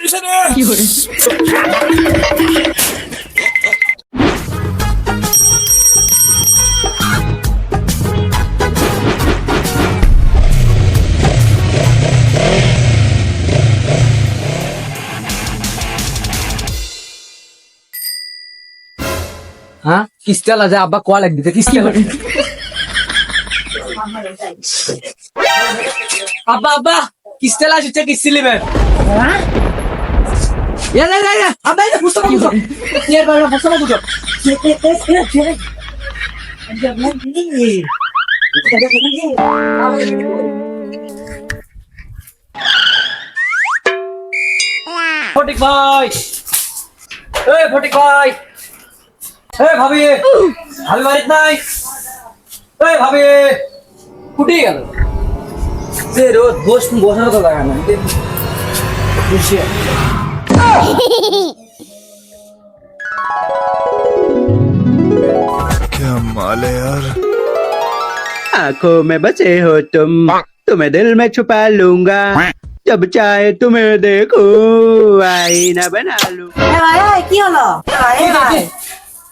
হ্যাঁ কিস্তি আলা যায় আব্বা কোয়া লাগবে কিস্তি আলা আব্বা আব্বা কিস্তি আলা আসছে কিস্তি নেবেন আব্বা এটা বুঝতে পারছো এর বারে বুঝতে পারছো ফটিক ভাই এই ফটিক ভাই এই ভাবি ভাবি বাড়িতে নাই এই ভাবি কুটি গেল যে রোজ বসার তো লাগা না বসে क्या माल है यार। आंखों में बसे हो तुम तुम्हें दिल में छुपा लूंगा जब चाहे तुम्हें देखो आईना बना लूं। কি হলো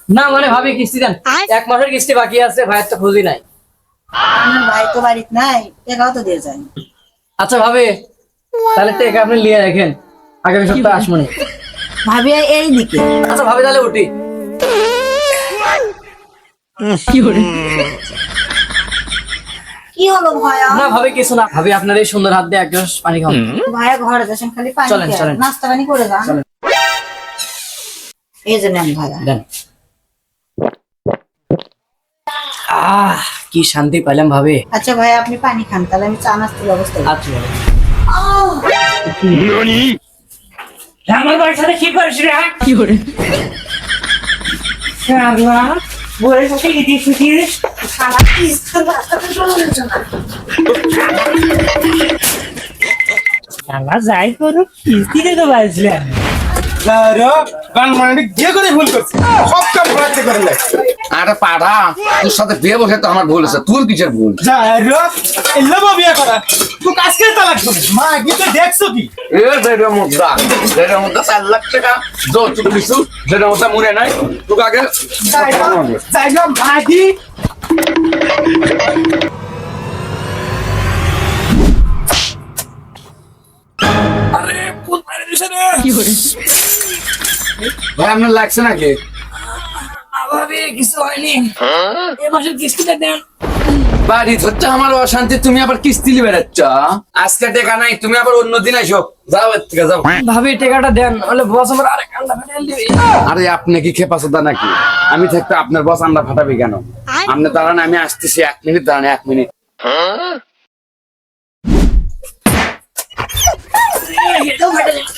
না মানে ভাবি কিস্তি দেন এক মাসের কিস্তি বাকি আছে ভাইয়ের তো খুঁজি নাই আমার ভাই তো বাড়িতে নাই টাকাও তো দিয়ে যায় আচ্ছা ভাবি তাহলে টাকা আপনি নিয়ে রাখেন আগামী সপ্তাহে আসবো না ভাবি এই দিকে আচ্ছা ভাবি তাহলে উঠি কি হলো ভাইয়া না ভাবি কিছু না ভাবি আপনার এই সুন্দর হাত দিয়ে এক গ্লাস পানি খান ভাইয়া ঘরে যাচ্ছেন খালি পানি চলেন, খেয়ে। চলেন। নাস্তা পানি করে যান চলেন। এই যে নেন ভাইয়া দেন কি শান্তি পাইলাম ভাবি আচ্ছা ভাইয়া আপনি পানি খান তাহলে আমি চা নাস্তার ব্যবস্থা করি। আচ্ছা আমার বাড়ির সাথে কি করিস রে কি করে বউয়ের সাথে ইতি ফুটিস সারা কিস্তি নাস্তাটা চলে যাচ্ছে না। আমার যাই করো কিস্তি দিতে পারছিলাম আরে পাড়া তোর সাথে বিয়ে বসে তো আমার ভুল আছে তোর কিসের ভুল এ যেটা মুদ্রা 4 লাখ টাকা যৌতুক দিছু যেটা মুদ্রা মনে নাই তোকে আগে ভাই আপনার লাগছে নাকি ভাবি কিছু হয়নি এই মাসের কিস্তিটা দেন বাড়ি হচ্ছে আমার অশান্তি তুমি আবার কিস্তি লিবে যাচ্ছ আজকে টাকা নাই তুমি আবার অন্যদিন আসো যাও এর থেকে যাও ভাবি টাকাটা দেন নাহলে বস আমার আরেক আন্ডা ফেটে দিবে আরে আপনি কি খেপাছোদা নাকি আমি থাকতে আপনার বস আন্ডা ফাটাবি কেন আপনি দাঁড়ান আমি আসতেছি 1 মিনিট দাঁড়ান 1 মিনিট এটাও ফেটে যাবে